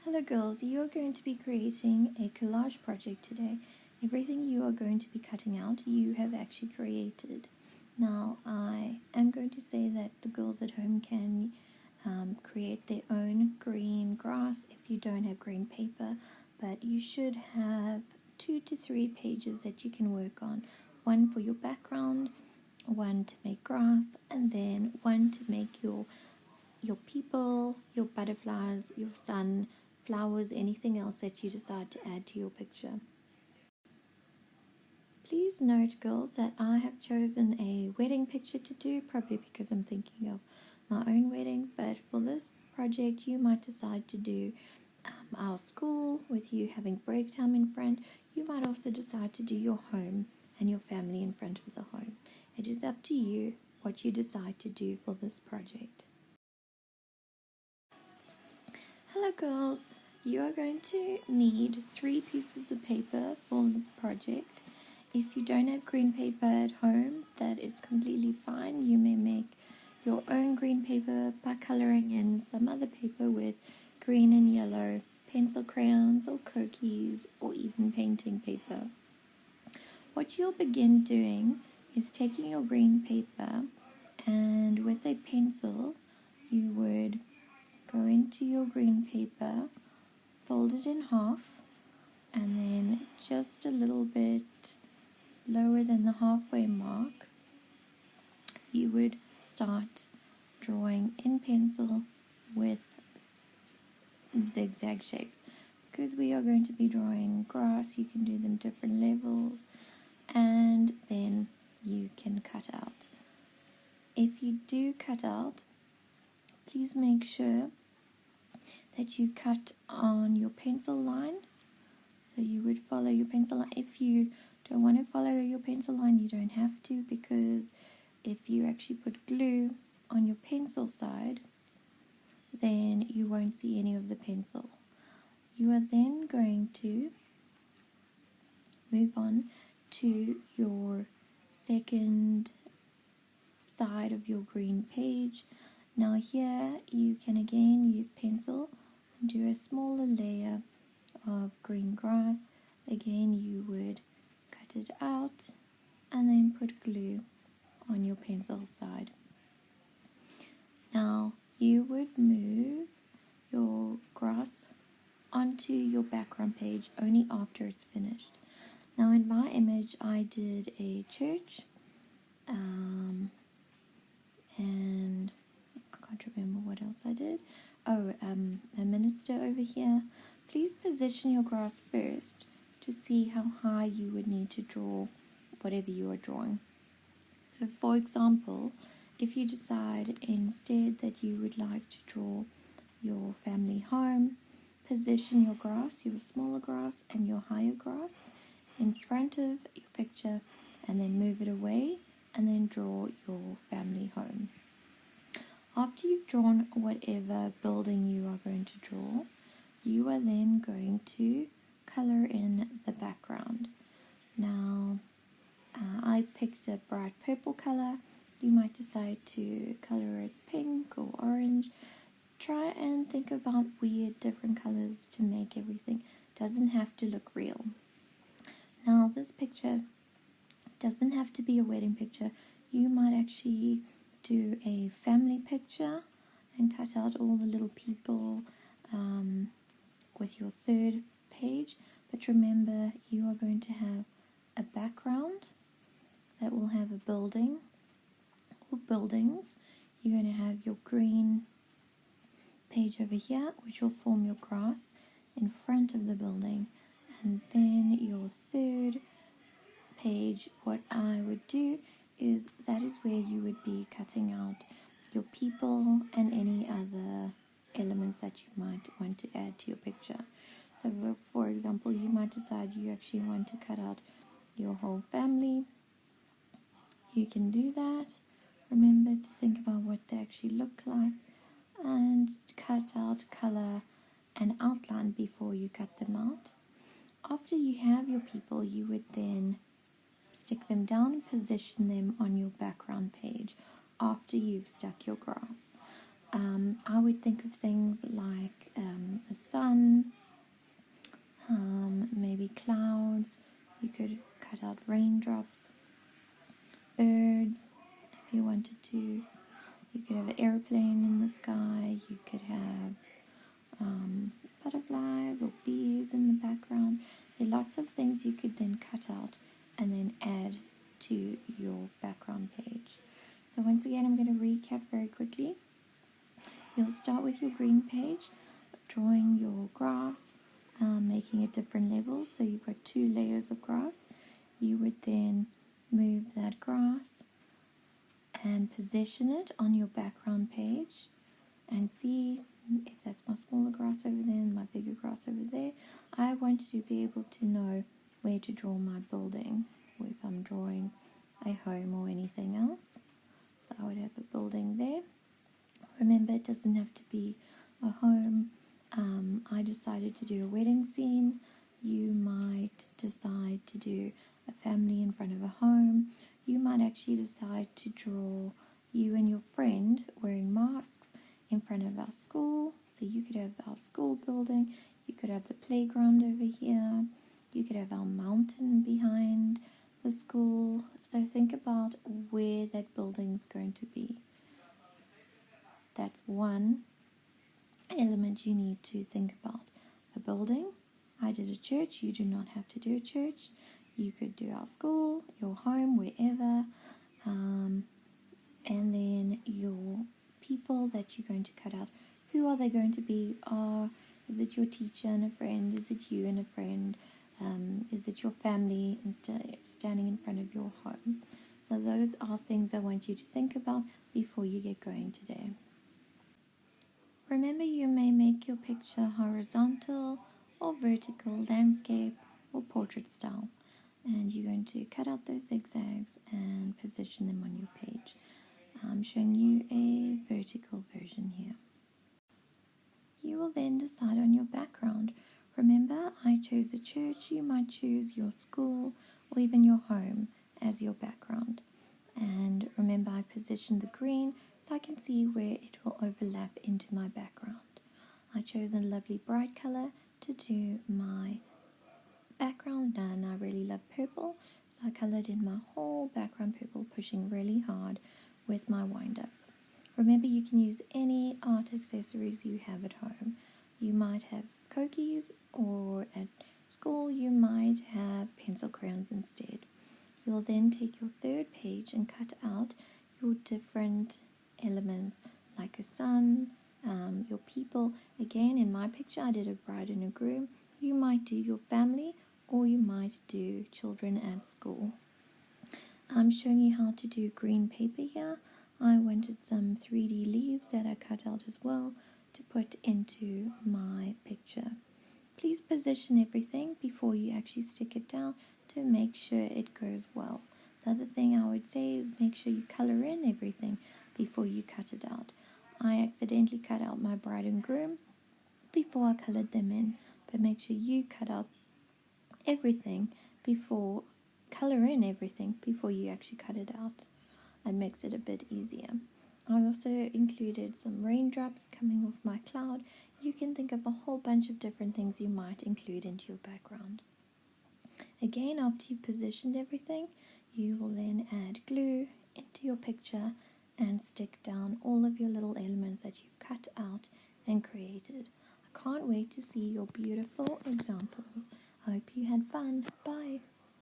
Hello girls, you are going to be creating a collage project today. Everything you are going to be cutting out, you have actually created. Now, I am going to say that the girls at home can create their own green grass if you don't have green paper, but you should have 2 to 3 pages that you can work on. One for your background, one to make grass, and then one to make your people, your butterflies, your sun, flowers, anything else that you decide to add to your picture. Please note, girls, that I have chosen a wedding picture to do, probably because I'm thinking of my own wedding, but for this project you might decide to do our school with you having break time in front. You might also decide to do your home and your family in front of the home. It is up to you what you decide to do for this project. Hello girls, you are going to need 3 pieces of paper for this project. If you don't have green paper at home, that is completely fine. You may make your own green paper by coloring in some other paper with green and yellow, pencil crayons or cookies, or even painting paper. What you'll begin doing is taking your green paper, and with a pencil you would go into your green paper, fold it in half, and then just a little bit lower than the halfway mark, you would start drawing in pencil with zigzag shapes. Because we are going to be drawing grass, you can do them different levels, and then you can cut out. If you do cut out, please make sure that you cut on your pencil line. So you would follow your pencil line. If you don't want to follow your pencil line, you don't have to, because if you actually put glue on your pencil side, then you won't see any of the pencil. You are then going to move on to your second side of your green page. Now here you can again use pencil and do a smaller layer of green grass. Again, you would cut it out and then put glue on your pencil side. Now you would move your grass onto your background page only after it's finished. Now in my image I did a church, and I can't remember what else I did. A minister over here. Please position your grass first to see how high you would need to draw whatever you are drawing. So for example, if you decide instead that you would like to draw your family home, position your grass, your smaller grass and your higher grass in front of your picture, and then move it away and then draw your family home. After you've drawn whatever building you are going to draw, you are then going to color in the background. Now, I picked a bright purple color. You might decide to color it pink or orange. Try and think about weird different colors to make everything. It doesn't have to look real. Now, this picture doesn't have to be a wedding picture. You might actually do a family picture and cut out all the little people with your third page. But remember, you are going to have a background that will have a building or buildings. You're going to have your green page over here, which will form your grass in front of the building. And then your third page, what I would do is that is where you would be cutting out your people and any other elements that you might want to add to your picture. So for example, you might decide you actually want to cut out your whole family. You can do that. Remember to think about what they actually look like and cut out color and outline before you cut them out. After you have your people, you would then stick them down and position them on your background page after you've stuck your grass. I would think of things like a sun, raindrops, birds. If you wanted to, you could have an airplane in the sky. You could have butterflies or bees in the background. There are lots of things you could then cut out and then add to your background page. So once again, I'm going to recap very quickly. You'll start with your green page, drawing your grass, making it different levels. So you've got 2 layers of grass. You would then move that grass and position it on your background page and see if that's my smaller grass over there and my bigger grass over there. I want to be able to know where to draw my building, or if I'm drawing a home or anything else. So I would have a building there. Remember, it doesn't have to be a home. I decided to do a wedding scene. You might decide to do a family in front of a home. You might actually decide to draw you and your friend wearing masks in front of our school. So you could have our school building. You could have the playground over here. You could have our mountain behind the school. So think about where that building's going to be. That's one element you need to think about. A building. I did a church. You do not have to do a church. You could do our school, your home, wherever. And then your people that you're going to cut out. Who are they going to be? Is it your teacher and a friend? Is it you and a friend? Is it your family standing in front of your home? So those are things I want you to think about before you get going today. Remember, you may make your picture horizontal or vertical, landscape or portrait style. And you're going to cut out those zigzags and position them on your page. I'm showing you a vertical version here. You will then decide on your background. Remember, I chose a church. You might choose your school or even your home as your background. And remember, I positioned the green so I can see where it will overlap into my background. I chose a lovely bright color to do my background, and I really love purple, so I colored in my whole background purple, pushing really hard with my wind up. Remember, you can use any art accessories you have at home. You might have cookies, or at school you might have pencil crayons instead. You'll then take your third page and cut out your different elements, like a sun, your people. Again, in my picture I did a bride and a groom. You might do your family, or you might do children at school. I'm showing you how to do green paper here. I wanted some 3D leaves that I cut out as well to put into my picture. Please position everything before you actually stick it down to make sure it goes well. The other thing I would say is make sure you color in everything before you cut it out. I accidentally cut out my bride and groom before I colored them in, but make sure you cut out everything before, color in everything before you actually cut it out. It makes it a bit easier. I also included some raindrops coming off my cloud. You can think of a whole bunch of different things you might include into your background. Again, after you've positioned everything, you will then add glue into your picture and stick down all of your little elements that you've cut out and created. I can't wait to see your beautiful examples. I hope you had fun. Bye.